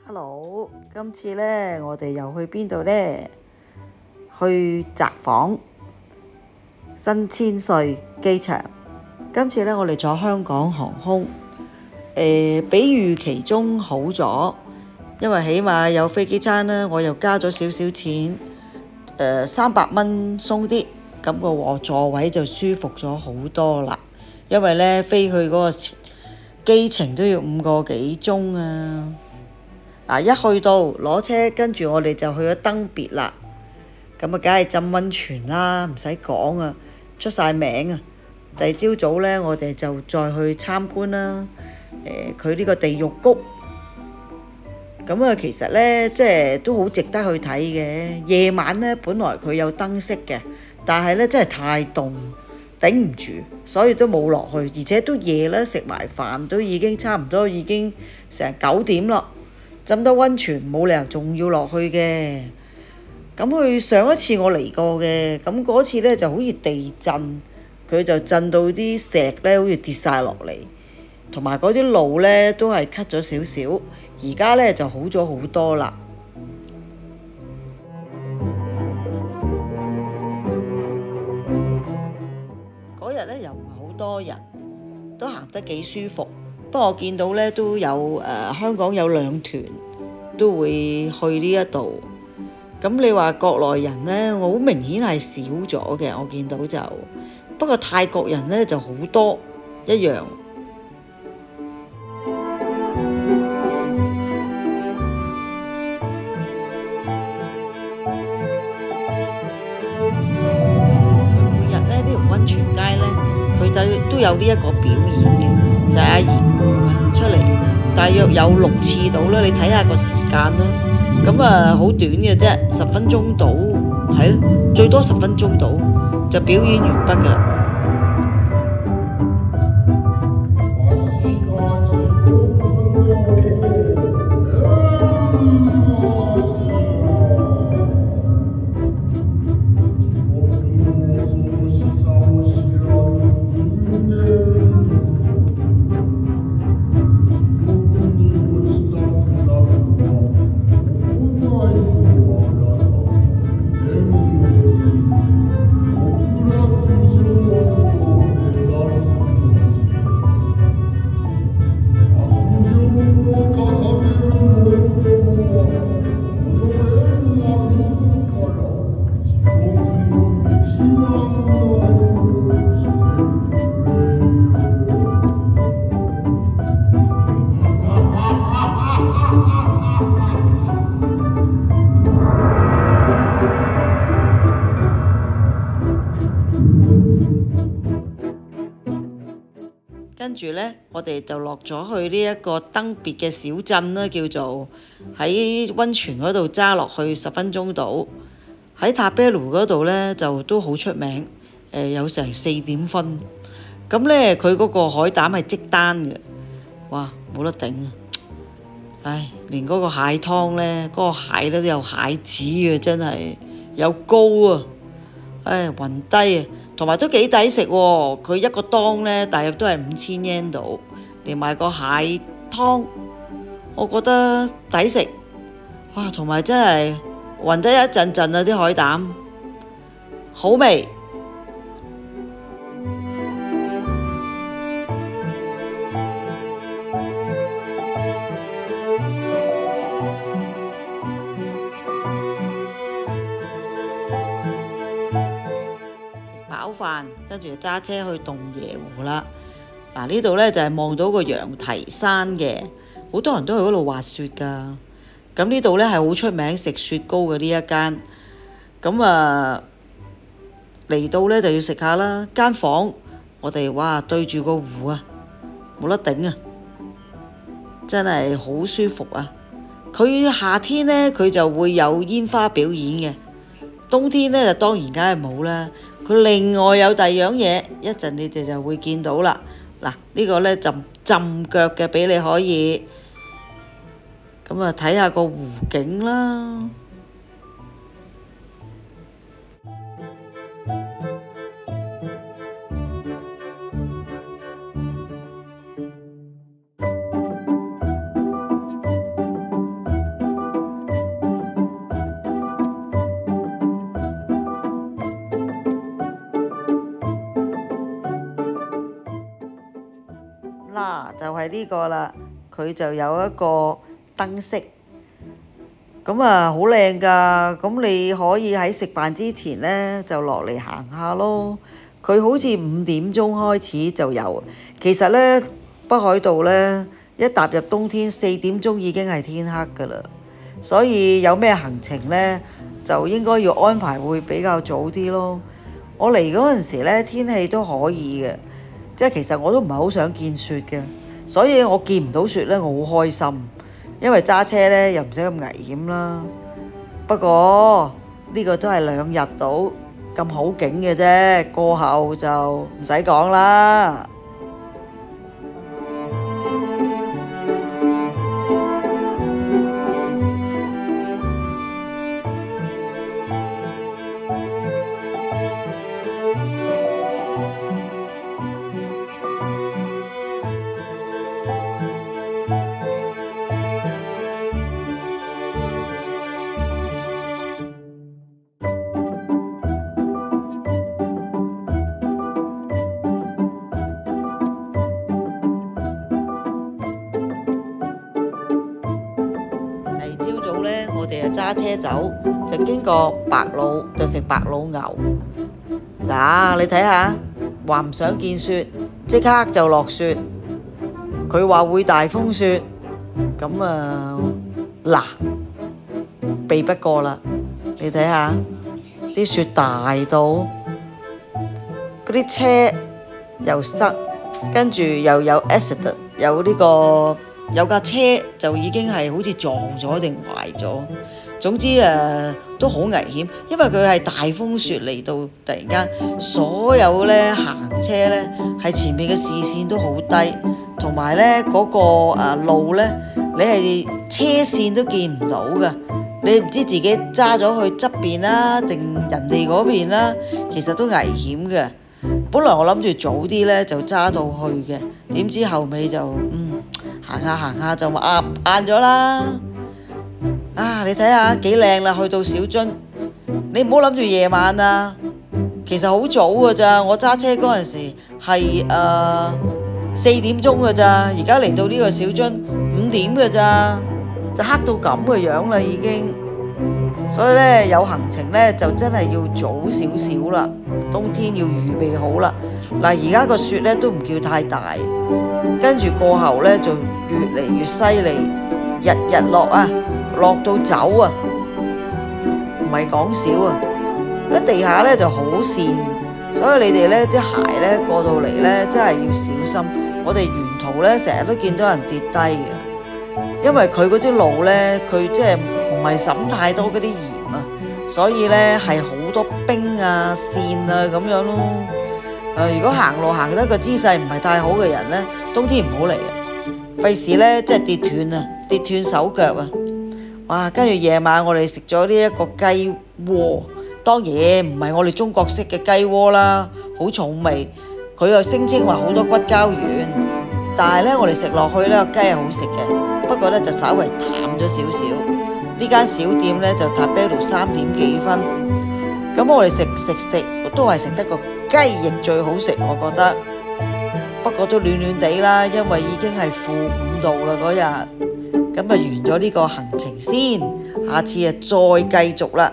Hello，今次呢，我哋又去邊度呢？去札幌新千歲機場。今次呢，我哋坐香港航空，比預期中好咗，因為起碼有飛機餐啦，我又加咗少少錢，300蚊鬆啲，咁個座位就舒服咗好多啦。因為呢，飛去嗰個機程都要5個幾鐘啊！一去到攞車，跟住我哋就去咗登別啦。咁啊，梗係浸溫泉啦，唔使講啊，出晒名啊！第二朝早呢，我哋就再去參觀啦。佢呢個地獄谷，咁啊，其實呢，即係都好值得去睇嘅。夜晚呢，本來佢有燈飾嘅，但係呢，真係太凍，頂唔住，所以都冇落去。而且都夜啦，食埋飯都已經差唔多，已經成9點咯。浸多溫泉冇理由仲要落去嘅。咁佢上一次我嚟過嘅，咁嗰次呢就好似地震，佢就震到啲石呢好似跌晒落嚟，同埋嗰啲路呢都係cut咗少少，而家呢就好咗好多啦。嗰日呢又唔係好多人，都行得幾舒服。不過我見到呢都有香港有2團都會去呢一度。咁你話國內人呢，我好明顯係少咗嘅，我見到就。不過泰國人呢就好多一樣。每日呢條溫泉街呢，佢都有呢一個表演嘅，就係阿嚴王出嚟，大約有6次到啦。你睇下個時間啦。咁啊，好短嘅啫，10分鐘到，係咯，最多10分鐘到就表演完畢㗎啦。跟住呢，我哋就落咗去呢一個登別嘅小鎮啦，叫做喺溫泉嗰度揸落去10分鐘到。喺塔貝魯嗰度呢，就都好出名，有成4點分。咁呢，佢嗰個海膽係即單嘅，哇，冇得頂啊！唉，連嗰個蟹湯呢，嗰個蟹都有蟹籽嘅，真係有膏啊！唉，暈低啊！同埋都幾抵食喎，佢一個檔呢，大約都係5000yen度，連埋個蟹湯，我覺得抵食。哇！同埋真係暈得一陣陣啊，啲海膽好味。飽飯，跟住揸車去洞爺湖啦。嗱，呢度呢就係望到個羊蹄山嘅，好多人都去嗰度滑雪㗎。咁呢度呢係好出名食雪糕嘅呢一間。咁啊嚟到呢就要食下啦。間房我哋哇對住個湖啊，冇得頂啊！真係好舒服啊！佢夏天呢，佢就會有煙花表演嘅，冬天呢，就當然梗係冇啦。佢另外有第二樣嘢，一陣你哋就會見到啦。嗱，呢個呢浸腳嘅俾你可以，咁啊睇下個湖景啦。就係呢個啦，佢就有一個燈飾，咁啊好靚㗎。咁你可以喺食飯之前呢，就落嚟行下咯。佢好似5點鐘開始就有，其實呢，北海道呢，一踏入冬天4點鐘已經係天黑㗎啦，所以有咩行程呢，就應該要安排會比較早啲咯。我嚟嗰陣時呢，天氣都可以嘅，即係其實我都唔係好想見雪嘅，所以我見唔到雪呢，我好開心，因為揸車呢又唔使咁危險啦。不過呢個都係2日到咁好景嘅啫，過後就唔使講啦。我哋就揸車走，就經過白老，就食白老牛。嗱，你睇下，話唔想見雪，即刻就落雪。佢話會大風雪，咁啊嗱，避不過啦。你睇下啲雪大到，嗰啲車又塞，跟住又有 accident，有架車就已經係好似撞咗定壞咗，總之都好危險，因為佢係大風雪嚟到，突然間所有呢行車呢係前面嘅視線都好低，同埋呢嗰個路呢，你係車線都見唔到㗎，你唔知自己揸咗去側邊啦定人哋嗰邊啦，其實都危險嘅。本來我諗住早啲呢就揸到去嘅，點知後尾就行下就晏咗啦。你睇下幾靚啦，去到小樽，你唔好諗住夜晚啊，其實好早㗎咋。我揸車嗰陣時係4點鐘㗎咋，而家嚟到呢個小樽5點㗎咋，就黑到咁嘅樣啦已經。所以呢，有行程呢就真係要早少少啦，冬天要預備好啦。嗱，而家個雪呢都唔叫太大，跟住過後呢就越嚟越犀利，日日落啊，落到走啊，唔係講笑啊！喺地下呢就好跣，所以你哋呢啲鞋呢過到嚟呢真係要小心。我哋沿途呢成日都見到人跌低嘅，因為佢嗰啲路呢，佢即係唔係滲太多嗰啲鹽啊，所以呢係好多冰啊、跣啊咁樣咯。如果行路行得個姿勢唔係太好嘅人呢，冬天唔好嚟啊，費事呢即係跌斷手腳啊！哇！跟住夜晚我哋食咗呢一個雞鍋，當然唔係我哋中國式嘅雞鍋啦，好重味。佢又聲稱話好多骨膠原，但係呢，我哋食落去呢個雞係好食嘅，不過呢就稍微淡咗少少。呢間小店呢就塔啤盧3點幾分，咁我哋食都係食得個雞翼最好食，我覺得。不過都暖暖地啦，因為已經係-5度啦嗰日。咁啊完咗呢個行程先，下次再繼續啦。